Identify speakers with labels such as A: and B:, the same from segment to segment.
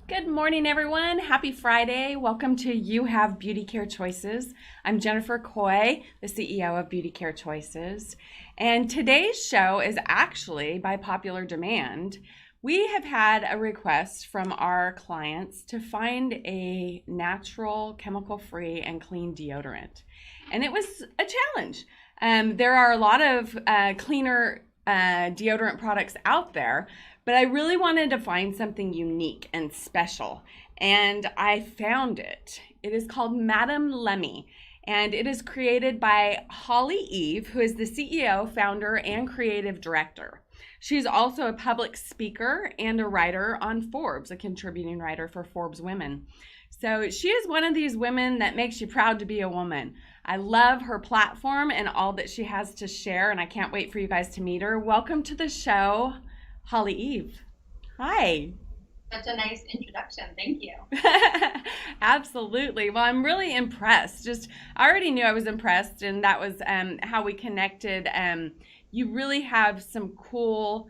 A: Good morning, everyone. Happy Friday. Welcome to You Have Beauty Care Choices. I'm Jennifer Coy, the CEO of Beauty Care Choices. And today's show is actually by popular demand. We have had a request from our clients to find a natural, chemical-free, and clean deodorant. And it was a challenge. There are a lot of cleaner deodorant products out there, but I really wanted to find something unique and special, and I found it. It is called Madame Lemy, and it is created by Holly Eve, who is the CEO, founder, and creative director. She's also a public speaker and a writer on Forbes, a contributing writer for Forbes Women. So she is one of these women that makes you proud to be a woman. I love her platform and all that she has to share, and I can't wait for you guys to meet her. Welcome to the show, Holly Eve. Hi.
B: Such a nice introduction. Thank you.
A: Absolutely. Well, I'm really impressed. I already knew I was impressed, and that was how we connected. You really have some cool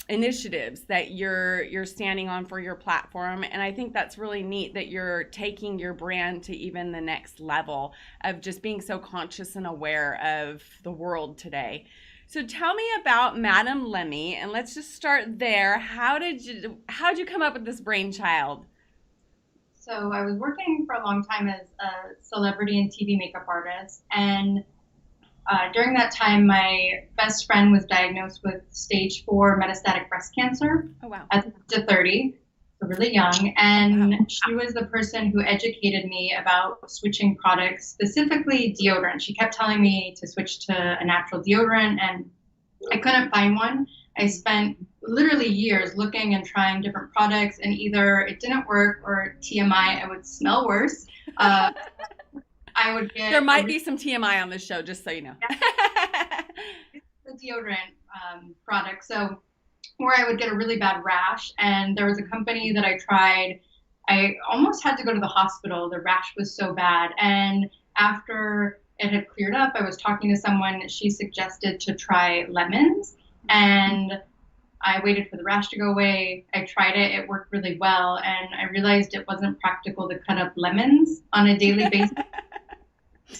A: initiatives that you're standing on for your platform, and I think that's really neat that you're taking your brand to even the next level of just being so conscious and aware of the world today. So tell me about Madame Lemy, and let's just start there. How'd you come up with this brainchild?
B: So I was working for a long time as a celebrity and TV makeup artist, and during that time, my best friend was diagnosed with stage 4 metastatic breast cancer.
A: Oh, wow.
B: At the age of 30, so really young. And
A: Wow.
B: she was the person who educated me about switching products, specifically deodorant. She kept telling me to switch to a natural deodorant, and I couldn't find one. I spent literally years looking and trying different products, and either it didn't work or TMI, I would smell worse. I would get
A: There might be some TMI on this show, just so you know.
B: the deodorant product. So where I would get a really bad rash, and there was a company that I tried. I almost had to go to the hospital. The rash was so bad. And after it had cleared up, I was talking to someone. She suggested to try lemons, and I waited for the rash to go away. I tried it. It worked really well. And I realized it wasn't practical to cut up lemons on a daily basis.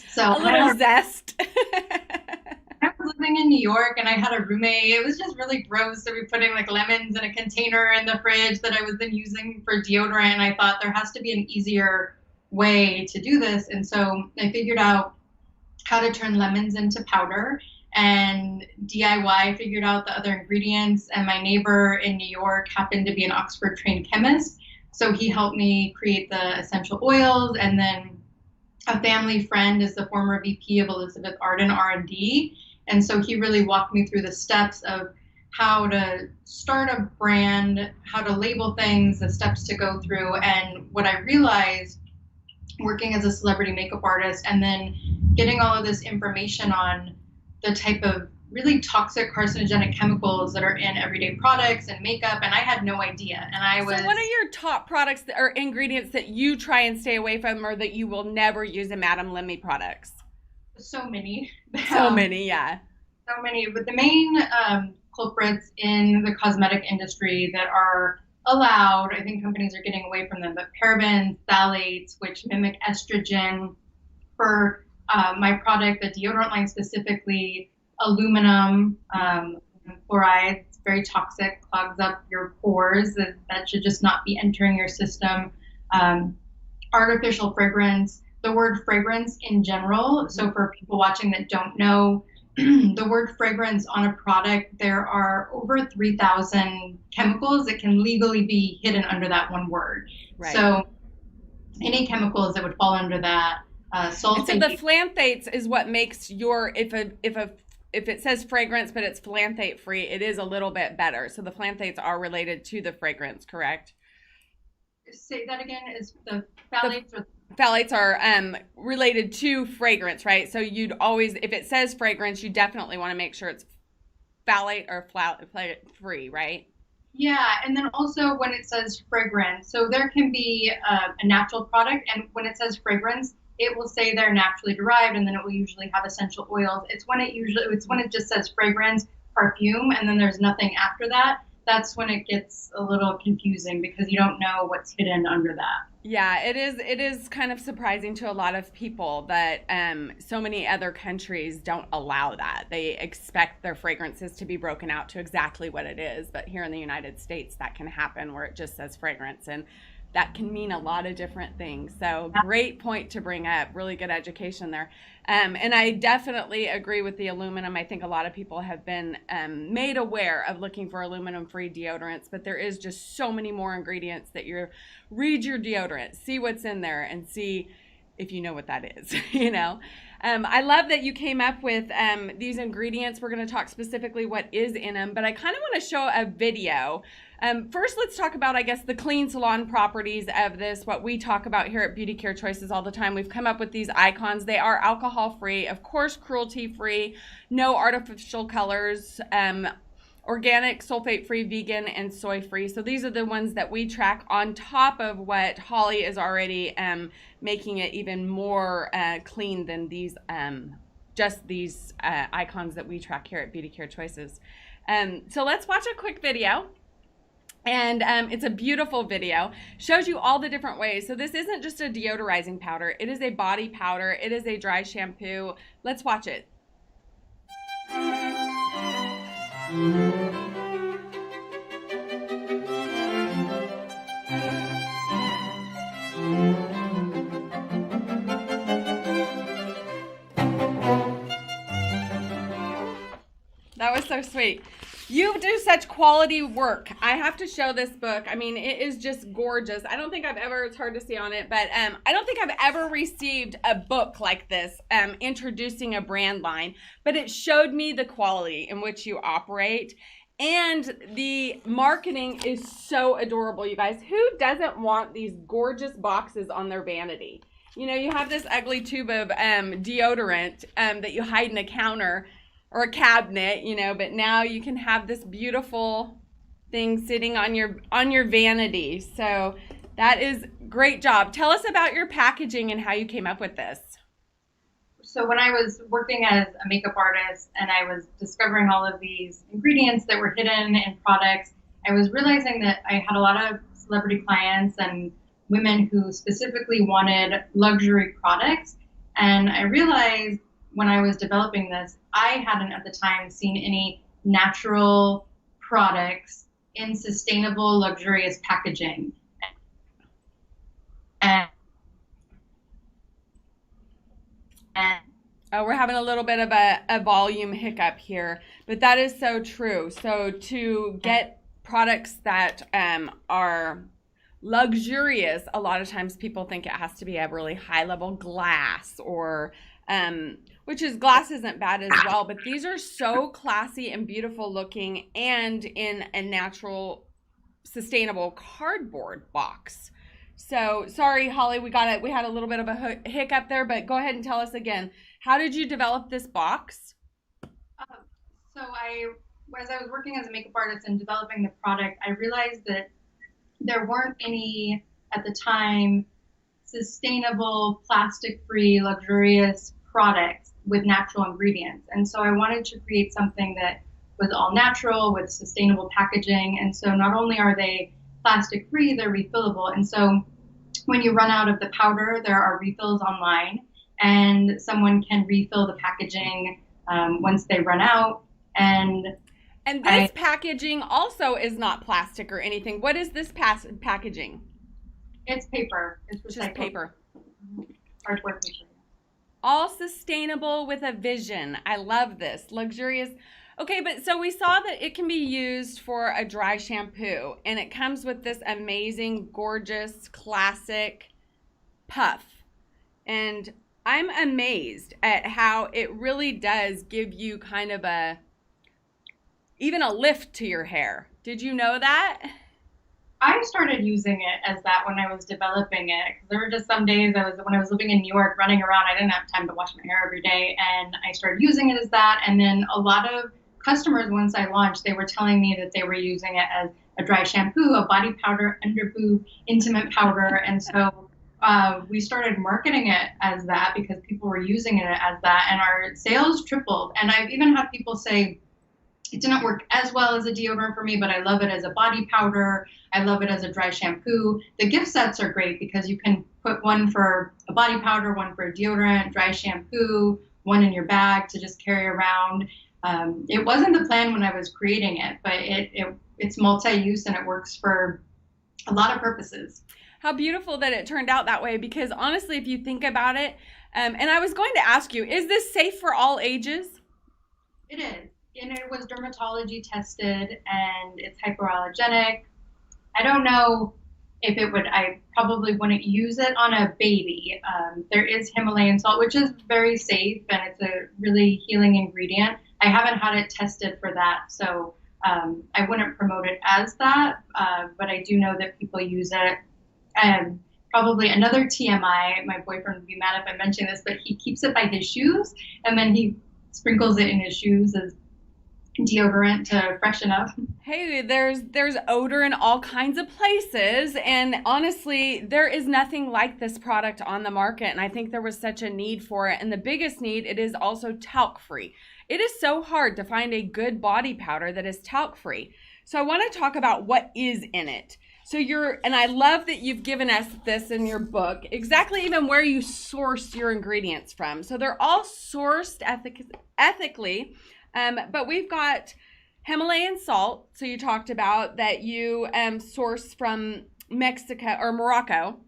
B: So
A: A little zest.
B: I was living in New York and I had a roommate. It was just really gross. So we were putting like lemons in a container in the fridge that I was then using for deodorant. And I thought there has to be an easier way to do this. And so I figured out how to turn lemons into powder, and DIY figured out the other ingredients. And my neighbor in New York happened to be an Oxford trained chemist. So he helped me create the essential oils, and then a family friend is the former VP of Elizabeth Arden R&D. And so he really walked me through the steps of how to start a brand, how to label things, the steps to go through. And what I realized working as a celebrity makeup artist and then getting all of this information on the type of really toxic carcinogenic chemicals that are in everyday products and makeup, and I had no idea. And
A: So what are your top products or ingredients that you try and stay away from, or that you will never use in Madame Lemy products?
B: So many.
A: So many, yeah.
B: So many, but the main culprits in the cosmetic industry that are allowed, I think companies are getting away from them, but parabens, phthalates, which mimic estrogen. For my product, the deodorant line specifically, aluminum, chloride, it's very toxic, clogs up your pores. That should just not be entering your system. Artificial fragrance, the word fragrance in general. So for people watching that don't know, the word fragrance on a product, there are over 3,000 chemicals that can legally be hidden under that one word.
A: Right.
B: So any chemicals that would fall under that, sulfate.
A: And so the phthalates is what makes your, if it says fragrance but it's phthalate free, it is a little bit better. So the phthalates are related to the fragrance, correct?
B: Say that again. Is the phthalates or
A: Phthalates are related to fragrance, right? So you'd always, if it says fragrance, you definitely want to make sure it's phthalate or phthalate free, right?
B: Yeah, and then also when it says fragrance, so there can be a natural product, and when it says fragrance, it will say they're naturally derived, and then it will usually have essential oils. It's when it just says fragrance, perfume, and then there's nothing after that that's when it gets a little confusing because you don't know what's hidden under that.
A: Yeah, it is. It is kind of surprising to a lot of people that so many other countries don't allow that. They expect their fragrances to be broken out to exactly what it is. But here in the United States, that can happen where it just says fragrance, and that can mean a lot of different things. So great point to bring up. Really good education there. And I definitely agree with the aluminum. I think a lot of people have been made aware of looking for aluminum-free deodorants, but there is just so many more ingredients that read your deodorant, see what's in there, and see if you know what that is, you know. I love that you came up with these ingredients. We're going to talk specifically what is in them, but I kind of want to show a video. First, let's talk about, I guess, the clean salon properties of this, what we talk about here at Beauty Care Choices all the time. We've come up with these icons. They are alcohol-free, of course, cruelty-free, no artificial colors, organic, sulfate-free, vegan, and soy-free. So these are the ones that we track on top of what Holly is already making it even more clean than these, just these icons that we track here at Beauty Care Choices. So let's watch a quick video. And it's a beautiful video. Shows you all the different ways. So this isn't just a deodorizing powder. It is a body powder. It is a dry shampoo. Let's watch it. That was so sweet. You do such quality work. I have to show this book. I mean, it is just gorgeous. I don't think I've ever, it's hard to see on it, but I don't think I've ever received a book like this introducing a brand line, but it showed me the quality in which you operate. And the marketing is so adorable, you guys. Who doesn't want these gorgeous boxes on their vanity? You know, you have this ugly tube of deodorant that you hide in a counter or a cabinet, you know, but now you can have this beautiful thing sitting on your vanity. So that is great job. Tell us about your packaging and how you came up with this.
B: So when I was working as a makeup artist and I was discovering all of these ingredients that were hidden in products, I was realizing that I had a lot of celebrity clients and women who specifically wanted luxury products. And I realized when I was developing this, I hadn't at the time seen any natural products in sustainable, luxurious packaging.
A: Oh, we're having a little bit of a volume hiccup here, but that is so true. So to get products that are luxurious, a lot of times people think it has to be a really high level glass or which is glass isn't bad as well, but these are so classy and beautiful looking and in a natural, sustainable cardboard box. So sorry, Holly, we had a little bit of a hiccup there, but go ahead and tell us again. How did you develop this box?
B: So as I was working as a makeup artist and developing the product, I realized that there weren't any, at the time, sustainable, plastic-free, luxurious products with natural ingredients. And so I wanted to create something that was all natural with sustainable packaging. And so not only are they plastic-free, they're refillable. And so when you run out of the powder, there are refills online, and someone can refill the packaging once they run out. And
A: this packaging also is not plastic or anything. What is this packaging?
B: It's paper. It's recycled.
A: Just paper.
B: Cardboard paper.
A: All sustainable with a vision. I love this. Luxurious. Okay, but so we saw that it can be used for a dry shampoo, and it comes with this amazing, gorgeous, classic puff. And I'm amazed at how it really does give you kind of even a lift to your hair. Did you know that?
B: I started using it as that when I was developing it. There were just some days when I was living in New York, running around, I didn't have time to wash my hair every day, and I started using it as that. And then a lot of customers, once I launched, they were telling me that they were using it as a dry shampoo, a body powder, under boob, intimate powder. And so we started marketing it as that because people were using it as that, and our sales tripled. And I've even had people say, It didn't work as well as a deodorant for me, but I love it as a body powder. I love it as a dry shampoo. The gift sets are great because you can put one for a body powder, one for a deodorant, dry shampoo, one in your bag to just carry around. It wasn't the plan when I was creating it, but it's multi-use and it works for a lot of purposes.
A: How beautiful that it turned out that way, because honestly, if you think about it, and I was going to ask you, is this safe for all ages?
B: It is. And it was dermatology tested and it's hypoallergenic. I don't know if it would, I probably wouldn't use it on a baby. There is Himalayan salt, which is very safe and it's a really healing ingredient. I haven't had it tested for that, so I wouldn't promote it as that, but I do know that people use it. And probably another TMI, my boyfriend would be mad if I mentioned this, but he keeps it by his shoes and then he sprinkles it in his shoes as deodorant to freshen up.
A: Hey, there's odor in all kinds of places, and honestly, there is nothing like this product on the market, and I think there was such a need for it. And the biggest need, it is also talc free. It is so hard to find a good body powder that is talc free. So I want to talk about what is in it. So and I love that you've given us this in your book, exactly even where you source your ingredients from. So they're all sourced ethically. But we've got Himalayan salt. So you talked about that you source from Mexico or Morocco.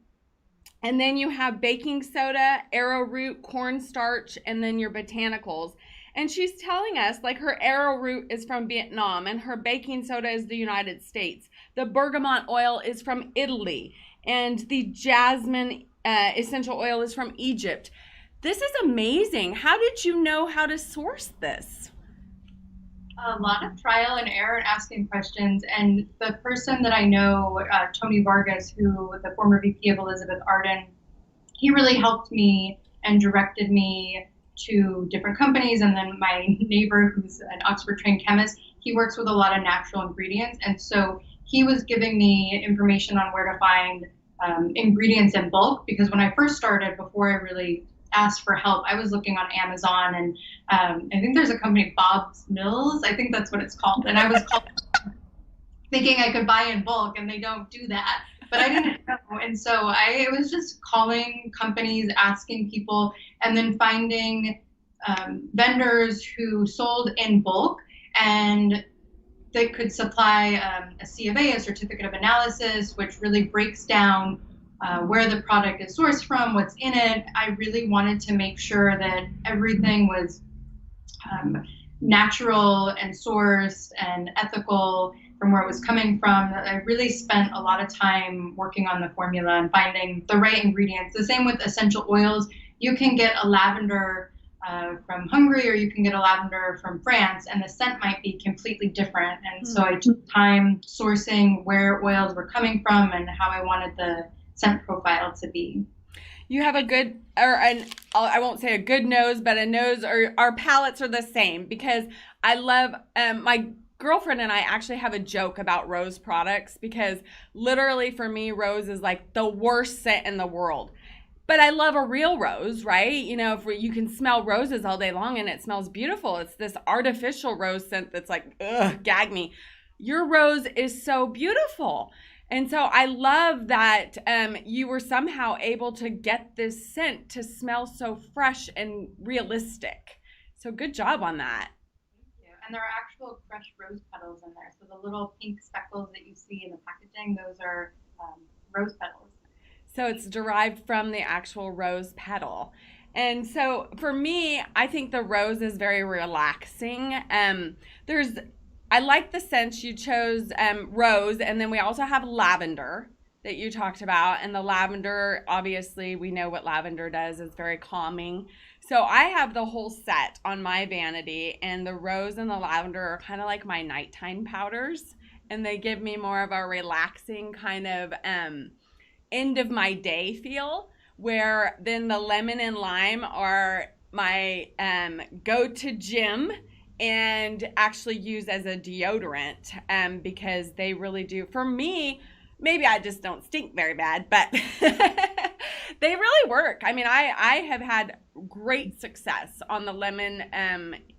A: And then you have baking soda, arrowroot, cornstarch, and then your botanicals. And she's telling us like her arrowroot is from Vietnam and her baking soda is the United States. The bergamot oil is from Italy and the jasmine essential oil is from Egypt. This is amazing. How did you know how to source this?
B: A lot of trial and error and asking questions. And the person that I know, Tony Vargas, who the former VP of Elizabeth Arden, he really helped me and directed me to different companies. And then my neighbor, who's an Oxford trained chemist, he works with a lot of natural ingredients. And so he was giving me information on where to find ingredients in bulk, because when I first started, before I really asked for help, I was looking on Amazon and I think there's a company, Bob's Mills, I think that's what it's called. And I was thinking I could buy in bulk and they don't do that, but I didn't know. And so I was just calling companies, asking people, and then finding vendors who sold in bulk and they could supply a C of A, a certificate of analysis, which really breaks down where the product is sourced from, what's in it. I really wanted to make sure that everything was natural and sourced and ethical from where it was coming from. I really spent a lot of time working on the formula and finding the right ingredients. The same with essential oils. You can get a lavender from Hungary or you can get a lavender from France and the scent might be completely different. And so I took time sourcing where oils were coming from and how I wanted the scent profile to be.
A: You have a good, I won't say a good nose, but a nose, or our palates are the same, because I love, my girlfriend and I actually have a joke about rose products, because literally for me, rose is like the worst scent in the world. But I love a real rose, right? You know, if you can smell roses all day long and it smells beautiful. It's this artificial rose scent that's like, ugh, gag me. Your rose is so beautiful. And so I love that you were somehow able to get this scent to smell so fresh and realistic. So good job on that.
B: Thank you. And there are actual fresh rose petals in there. So the little pink speckles that you see in the packaging, those are rose petals.
A: So it's derived from the actual rose petal. And so for me, I think the rose is very relaxing. I like the scents. You chose rose, and then we also have lavender that you talked about. And the lavender, obviously, we know what lavender does. It's very calming. So I have the whole set on my vanity, and the rose and the lavender are kind of like my nighttime powders, and they give me more of a relaxing kind of end of my day feel, where then the lemon and lime are my go-to gym and actually use as a deodorant because they really do. For me, maybe I just don't stink very bad, but they really work. I mean, I have had great success on the lemon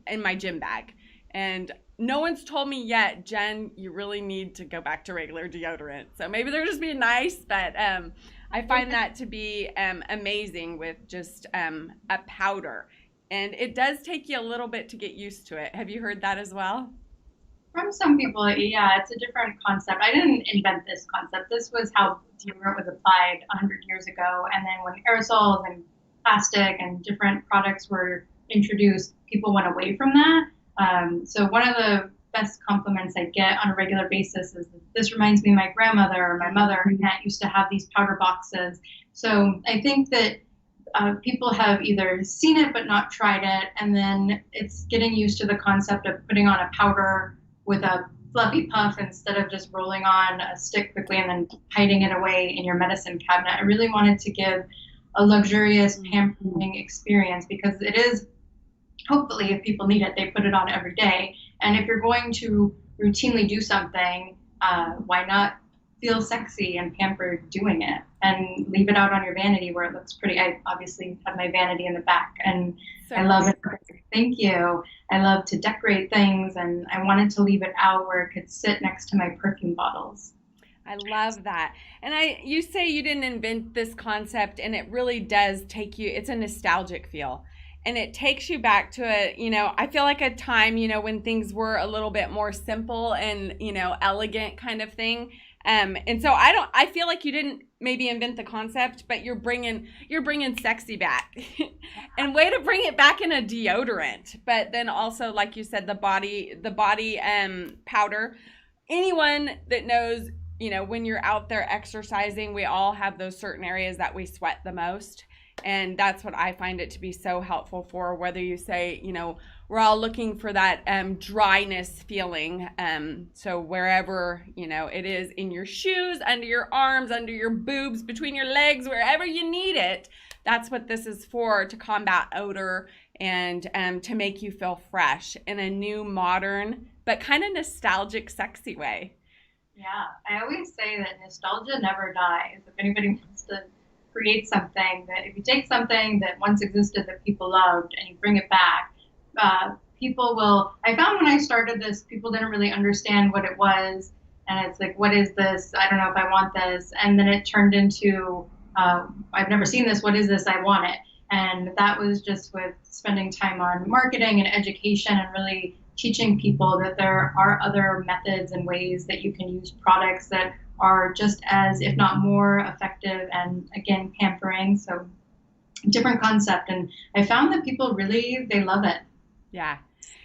A: in my gym bag. And no one's told me yet, Jen, you really need to go back to regular deodorant. So maybe they're just being nice, but I find that to be amazing with just a powder. And it does take you a little bit to get used to it. Have you heard that as well?
B: From some people, yeah, it's a different concept. I didn't invent this concept. This was how deodorant was applied 100 years ago. And then when aerosols and plastic and different products were introduced, people went away from that. So one of the best compliments I get on a regular basis is that this reminds me of my grandmother or my mother who used to have these powder boxes. So I think that people have either seen it but not tried it, and then it's getting used to the concept of putting on a powder with a fluffy puff instead of just rolling on a stick quickly and then hiding it away in your medicine cabinet. I really wanted to give a luxurious pampering experience because it is, hopefully, if people need it, they put it on every day. And if you're going to routinely do something, why not feel sexy and pampered doing it and leave it out on your vanity where it looks pretty. I obviously have my vanity in the back and so I love it. Thank you. I love to decorate things and I wanted to leave it out where it could sit next to my perfume bottles.
A: I love that. And you say you didn't invent this concept, and it really does take you, it's a nostalgic feel. And it takes you back to I feel like a time, when things were a little bit more simple and, elegant kind of thing. And so I feel like you didn't maybe invent the concept, but you're bringing sexy back and way to bring it back in a deodorant. But then also, like you said, the body powder. Anyone that knows, when you're out there exercising, we all have those certain areas that we sweat the most. And that's what I find it to be so helpful for, whether you say, we're all looking for that dryness feeling. So wherever, it is in your shoes, under your arms, under your boobs, between your legs, wherever you need it, that's what this is for, to combat odor and to make you feel fresh in a new, modern, but kind of nostalgic, sexy way.
B: Yeah, I always say that nostalgia never dies. If anybody wants to create something, that if you take something that once existed that people loved and you bring it back, people will. I found when I started this, people didn't really understand what it was, and it's like, what is this? I don't know if I want this. And then it turned into, I've never seen this. What is this? I want it. And that was just with spending time on marketing and education and really teaching people that there are other methods and ways that you can use products that are just as, if not more, effective and, again, pampering. So different concept. And I found that people really, they love it.
A: Yeah.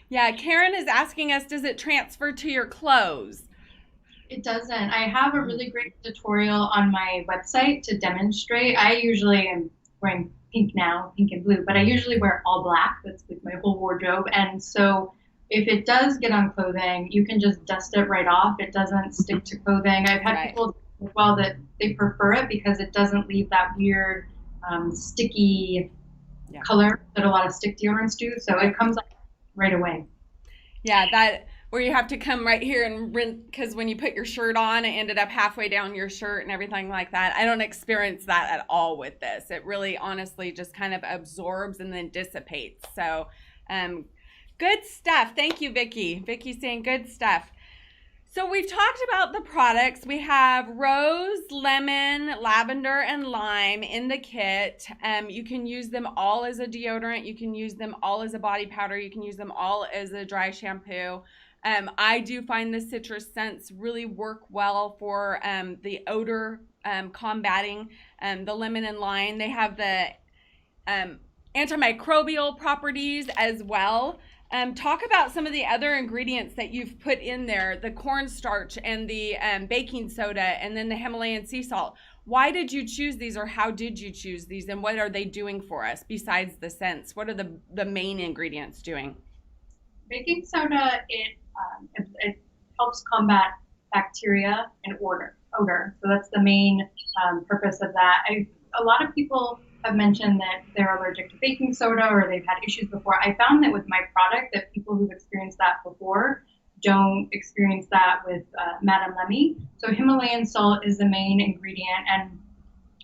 A: Yeah. Karen is asking us, does it transfer to your clothes?
B: It doesn't. I have a really great tutorial on my website to demonstrate. I usually am wearing pink now, pink and blue, but I usually wear all black. That's like my whole wardrobe. And so if it does get on clothing, you can just dust it right off. It doesn't stick to clothing. I've had people as well that they prefer it because it doesn't leave that weird sticky color that a lot of stick deodorants do. So it comes off right away.
A: Yeah, that where you have to come right here and rinse, because when you put your shirt on, it ended up halfway down your shirt and everything like that. I don't experience that at all with this. It really honestly just kind of absorbs and then dissipates. So good stuff. Thank you, Vicki. Vicki's saying good stuff. So we've talked about the products. We have rose, lemon, lavender, and lime in the kit. You can use them all as a deodorant. You can use them all as a body powder. You can use them all as a dry shampoo. I do find the citrus scents really work well for the odor combating. The lemon and lime, they have the antimicrobial properties as well. Talk about some of the other ingredients that you've put in there, the cornstarch and the baking soda and then the Himalayan sea salt. Why did you choose these, or how did you choose these, and what are they doing for us besides the scents? What are the main ingredients doing?
B: Baking soda, it helps combat bacteria and odor. So that's the main purpose of that. A lot of people have mentioned that they're allergic to baking soda or they've had issues before. I found that with my product that people who've experienced that before don't experience that with Madame Lemy. So Himalayan salt is the main ingredient, and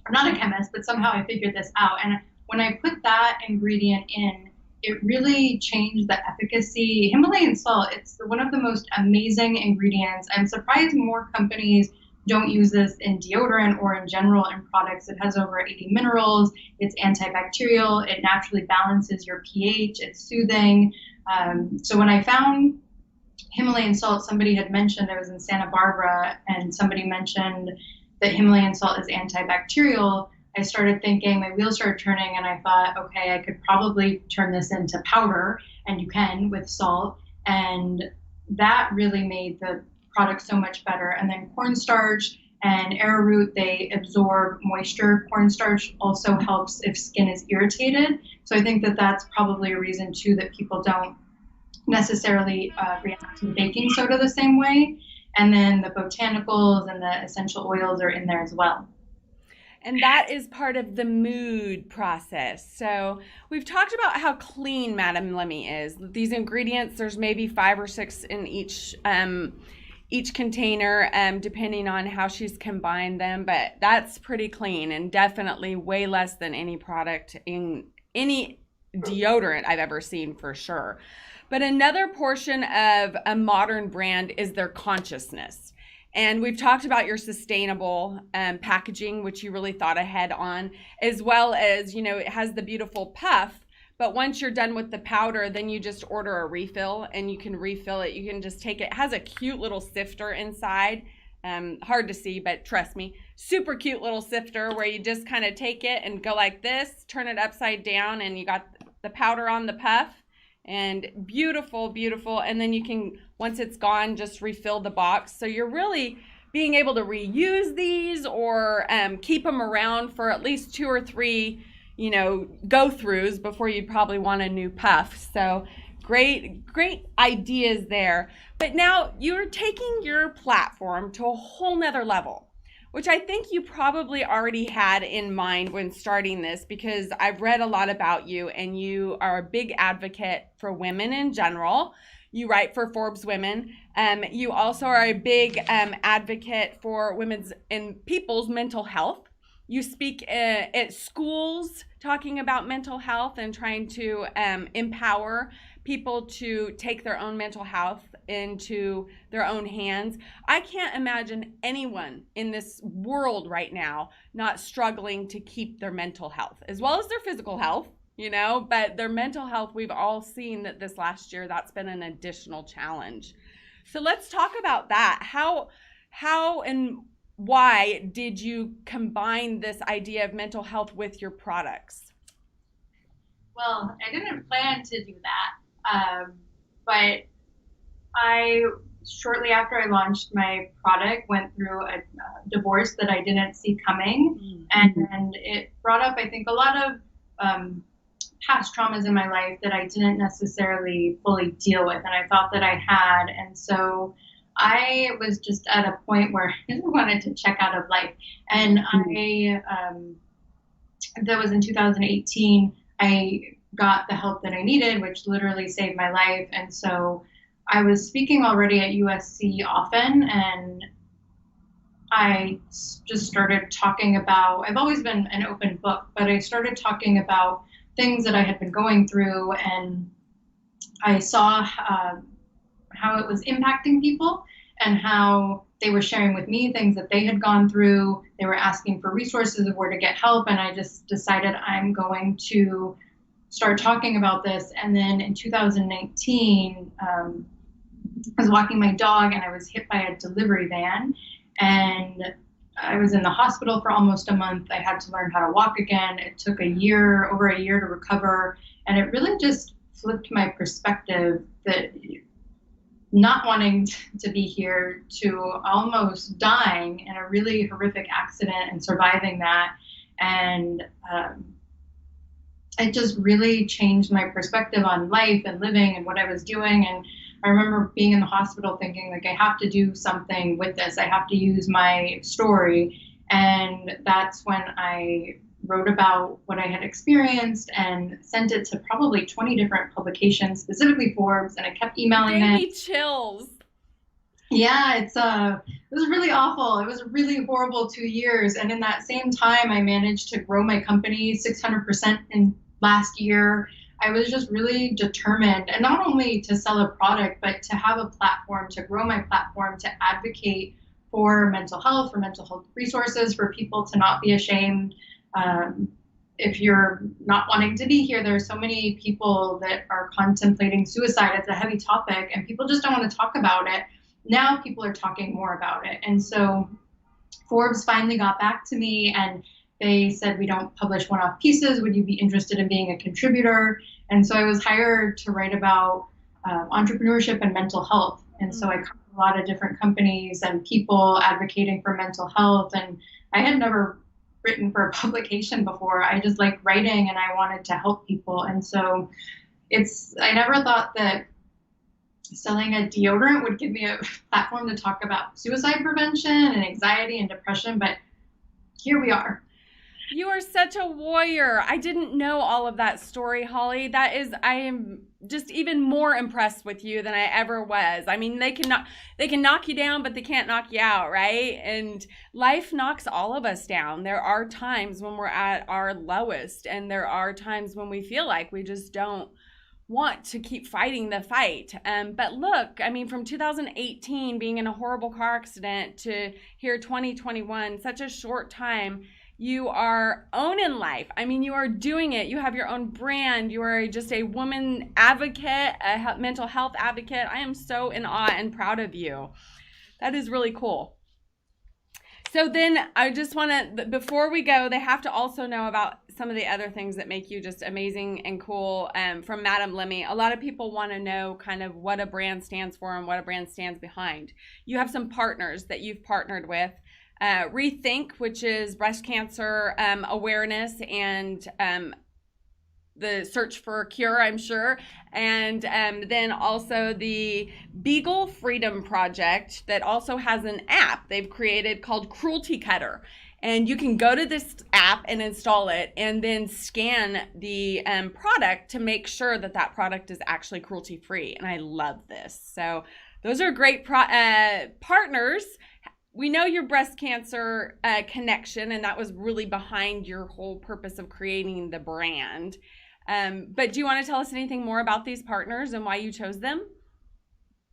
B: I'm not a chemist, but somehow I figured this out. And when I put that ingredient in, it really changed the efficacy. Himalayan salt, it's one of the most amazing ingredients. I'm surprised more companies don't use this in deodorant or in general in products. It has over 80 minerals. It's antibacterial. It naturally balances your pH. It's soothing. So when I found Himalayan salt, somebody had mentioned, I was in Santa Barbara, and somebody mentioned that Himalayan salt is antibacterial. I started thinking, my wheels started turning, and I thought, okay, I could probably turn this into powder, and you can with salt. And that really made the product so much better. And then cornstarch and arrowroot, they absorb moisture. Cornstarch also helps if skin is irritated. So I think that that's probably a reason too that people don't necessarily react to baking soda the same way. And then the botanicals and the essential oils are in there as well.
A: And that is part of the mood process. So we've talked about how clean Madame Lemy is. These ingredients, there's maybe 5 or 6 in each container, depending on how she's combined them. But that's pretty clean and definitely way less than any product in any deodorant I've ever seen, for sure. But another portion of a modern brand is their consciousness. And we've talked about your sustainable packaging, which you really thought ahead on, as well as, it has the beautiful puff. But once you're done with the powder, then you just order a refill and you can refill it. You can just take it. It has a cute little sifter inside. Hard to see, but trust me, super cute little sifter where you just kind of take it and go like this, turn it upside down, and you got the powder on the puff. And beautiful, beautiful. And then you can, once it's gone, just refill the box. So you're really being able to reuse these or keep them around for at least 2 or 3, go-throughs before you'd probably want a new puff. So great ideas there. But now you're taking your platform to a whole nother level, which I think you probably already had in mind when starting this, because I've read a lot about you and you are a big advocate for women in general. You write for Forbes Women. You also are a big advocate for women's and people's mental health. You speak at schools talking about mental health and trying to empower people to take their own mental health into their own hands. I can't imagine anyone in this world right now not struggling to keep their mental health as well as their physical health, but their mental health, we've all seen that this last year, that's been an additional challenge. So let's talk about that. How and why did you combine this idea of mental health with your products?
B: Well, I didn't plan to do that, but I, shortly after I launched my product, went through a divorce that I didn't see coming. Mm-hmm. And it brought up, I think, a lot of past traumas in my life that I didn't necessarily fully deal with. And I thought that I had. And so I was just at a point where I just wanted to check out of life. And that was in 2018. I got the help that I needed, which literally saved my life. And so I was speaking already at USC often, and I just started talking about, I've always been an open book, but I started talking about things that I had been going through, and I saw how it was impacting people and how they were sharing with me things that they had gone through. They were asking for resources of where to get help, and I just decided I'm going to start talking about this. And then in 2019, I was walking my dog and I was hit by a delivery van, and I was in the hospital for almost a month. I had to learn how to walk again. It took over a year to recover. And it really just flipped my perspective, that not wanting to be here to almost dying in a really horrific accident and surviving that. And it just really changed my perspective on life and living and what I was doing. And I remember being in the hospital thinking, like, I have to do something with this. I have to use my story. And that's when I wrote about what I had experienced and sent it to probably 20 different publications, specifically Forbes, and I kept emailing them.
A: Gave me chills.
B: Yeah, it was really awful. It was a really horrible 2 years. And in that same time, I managed to grow my company 600% in last year. I was just really determined, and not only to sell a product, but to have a platform, to grow my platform, to advocate for mental health, for mental health resources, for people to not be ashamed. If you're not wanting to be here, there are so many people that are contemplating suicide. It's a heavy topic, and people just don't want to talk about it. Now people are talking more about it. And so Forbes finally got back to me, and they said, we don't publish one-off pieces. Would you be interested in being a contributor? And so I was hired to write about entrepreneurship and mental health. And so I covered a lot of different companies and people advocating for mental health. And I had never written for a publication before. I just like writing, and I wanted to help people. And so I never thought that selling a deodorant would give me a platform to talk about suicide prevention and anxiety and depression, but here we are.
A: You are such a warrior. I didn't know all of that story, Holly. I am just even more impressed with you than I ever was. I mean, they can knock you down, but they can't knock you out, right? And life knocks all of us down. There are times when we're at our lowest, and there are times when we feel like we just don't want to keep fighting the fight. But look, I mean, from 2018 being in a horrible car accident to here 2021, such a short time, you are owning life. I mean, you are doing it. You have your own brand. You are just a woman advocate, a mental health advocate. I am so in awe and proud of you. That is really cool. So then I just want to, before we go, they have to also know about some of the other things that make you just amazing and cool from Madame Lemy. A lot of people want to know kind of what a brand stands for and what a brand stands behind. You have some partners that you've partnered with. Rethink, which is breast cancer awareness and the search for a cure, I'm sure. And then also the Beagle Freedom Project that also has an app they've created called Cruelty Cutter. And you can go to this app and install it and then scan the product to make sure that that product is actually cruelty-free. And I love this. So those are great partners. We know your breast cancer connection, and that was really behind your whole purpose of creating the brand. But do you want to tell us anything more about these partners and why you chose them?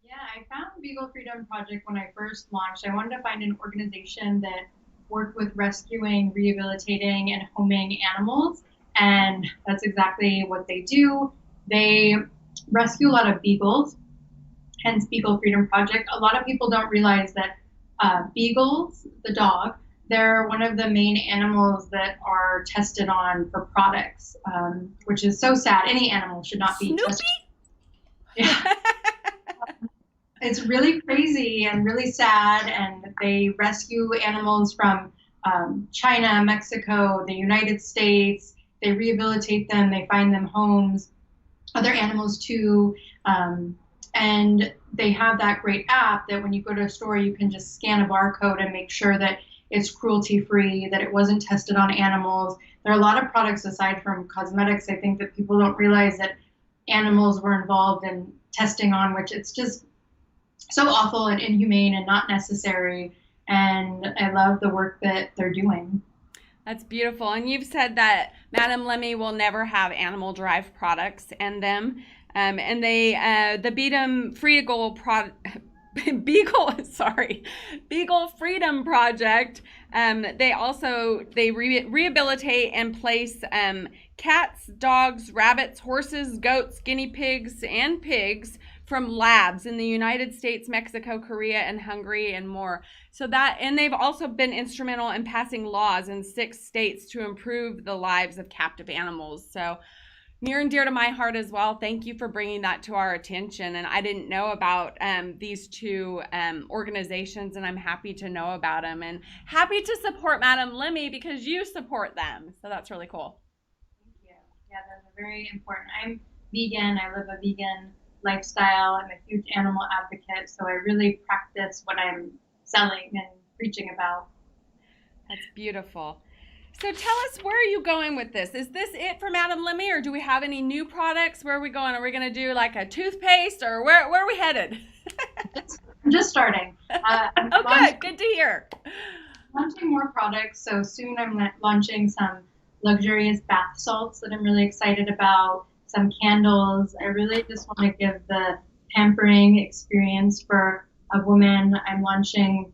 B: Yeah, I found Beagle Freedom Project when I first launched. I wanted to find an organization that worked with rescuing, rehabilitating, and homing animals, and that's exactly what they do. They rescue a lot of beagles, hence Beagle Freedom Project. A lot of people don't realize that beagles, the dog, they're one of the main animals that are tested on for products, which is so sad. Any animal should not be tested. Yeah. It's really crazy and really sad, and they rescue animals from China, Mexico, the United States. They rehabilitate them, they find them homes, other animals too. And they have that great app that when you go to a store, you can just scan a barcode and make sure that it's cruelty-free, that it wasn't tested on animals. There are a lot of products aside from cosmetics, I think, that people don't realize that animals were involved in testing on, which it's just so awful and inhumane and not necessary. And I love the work that they're doing.
A: That's beautiful. And you've said that Madame Lemy will never have animal-derived products in them. And they, the Beagle Freedom Project, they rehabilitate and place cats, dogs, rabbits, horses, goats, guinea pigs, and pigs from labs in the United States, Mexico, Korea, and Hungary, and more. And they've also been instrumental in passing laws in 6 states to improve the lives of captive animals. So near and dear to my heart as well. Thank you for bringing that to our attention. And I didn't know about these 2 organizations, and I'm happy to know about them and happy to support Madame Lemy because you support them. So that's really cool.
B: Thank you. Yeah, those are very important. I'm vegan. I live a vegan lifestyle. I'm a huge animal advocate. So I really practice what I'm selling and preaching about.
A: That's beautiful. So tell us, where are you going with this? Is this it for Madame Lemy, or do we have any new products? Where are we going? Are we going to do like a toothpaste, or where are we headed?
B: I'm just starting.
A: Good to hear.
B: Launching more products. So soon I'm launching some luxurious bath salts that I'm really excited about, some candles. I really just want to give the pampering experience for a woman. I'm launching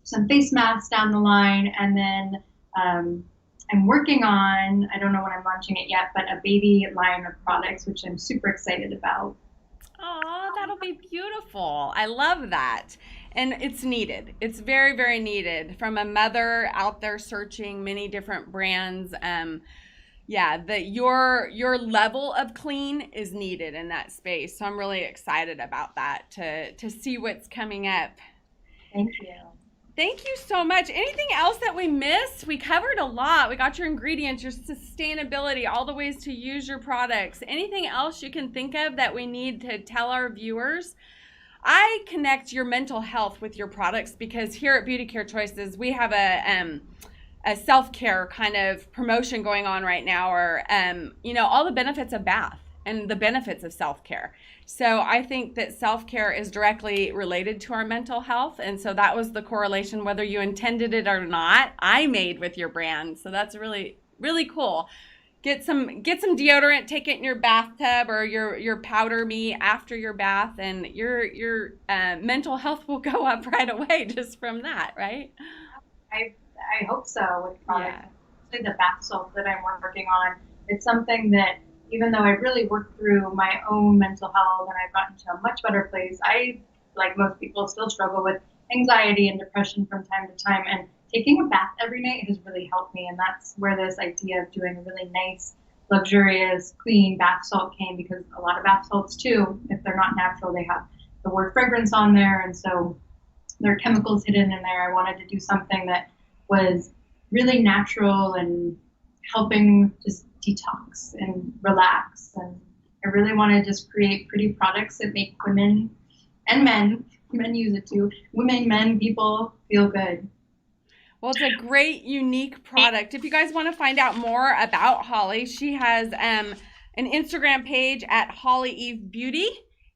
B: some face masks down the line, and then I'm working on, I don't know when I'm launching it yet, but a baby line of products, which I'm super excited about.
A: Oh, that'll be beautiful. I love that. And it's needed. It's very, very needed from a mother out there searching many different brands. Yeah, that your level of clean is needed in that space. So I'm really excited about that to see what's coming up.
B: Thank you.
A: Thank you so much. Anything else that we missed? We covered a lot. We got your ingredients, your sustainability, all the ways to use your products. Anything else you can think of that we need to tell our viewers? I connect your mental health with your products because here at Beauty Care Choices, we have a self-care kind of promotion going on right now, or all the benefits of bath and the benefits of self-care. So I think that self-care is directly related to our mental health, and so that was the correlation, whether you intended it or not, I made with your brand. So that's really, really cool. Get some deodorant, take it in your bathtub or your powder me after your bath, and your mental health will go up right away just from that, right?
B: I hope so with products. Yeah. The bath salt that I'm working on, it's something that even though I've really worked through my own mental health and I've gotten to a much better place, I, like most people, still struggle with anxiety and depression from time to time. And taking a bath every night has really helped me. And that's where this idea of doing a really nice, luxurious, clean bath salt came, because a lot of bath salts too, if they're not natural, they have the word fragrance on there. And so there are chemicals hidden in there. I wanted to do something that was really natural and helping just detox and relax. And I really want to just create pretty products that make women and men use it too, women, men, people feel good.
A: Well, it's a great, unique product. If you guys want to find out more about Holly, she has an Instagram page at Holly Eve Beauty.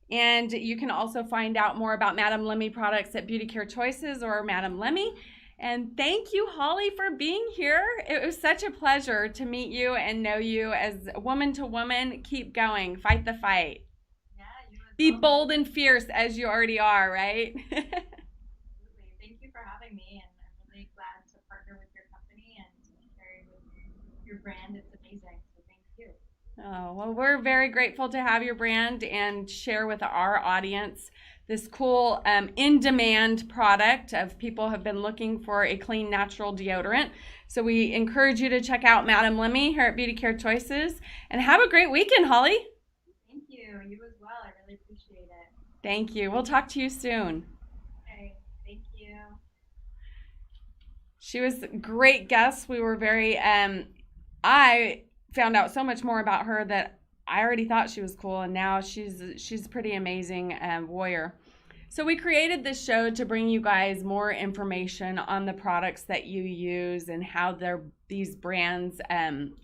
A: And you can also find out more about Madame Lemy products at Beauty Care Choices or Madame Lemy. And thank you, Holly, for being here. It was such a pleasure to meet you and know you as woman to woman. Keep going. Fight the fight.
B: Yeah,
A: be bold and fierce as you already are, right?
B: Absolutely. Thank you for having me. And I'm really glad to partner with your company and share with your brand. It's amazing. So thank you.
A: Oh, well, we're very grateful to have your brand and share with our audience this cool in-demand product of people have been looking for a clean, natural deodorant. So we encourage you to check out Madame Lemy here at Beauty Care Choices. And have a great weekend, Holly.
B: Thank you. You as well. I really appreciate it.
A: Thank you. We'll talk to you soon.
B: Okay. Thank you.
A: She was a great guest. We were very, I found out so much more about her that I already thought she was cool, and now she's a pretty amazing warrior. So we created this show to bring you guys more information on the products that you use and how these brands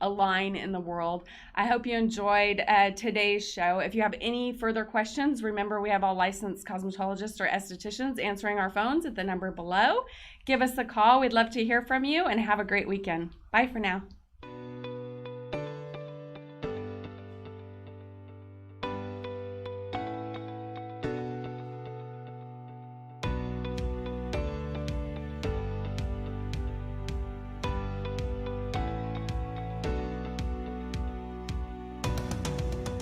A: align in the world. I hope you enjoyed today's show. If you have any further questions, remember we have all licensed cosmetologists or estheticians answering our phones at the number below. Give us a call. We'd love to hear from you, and have a great weekend. Bye for now.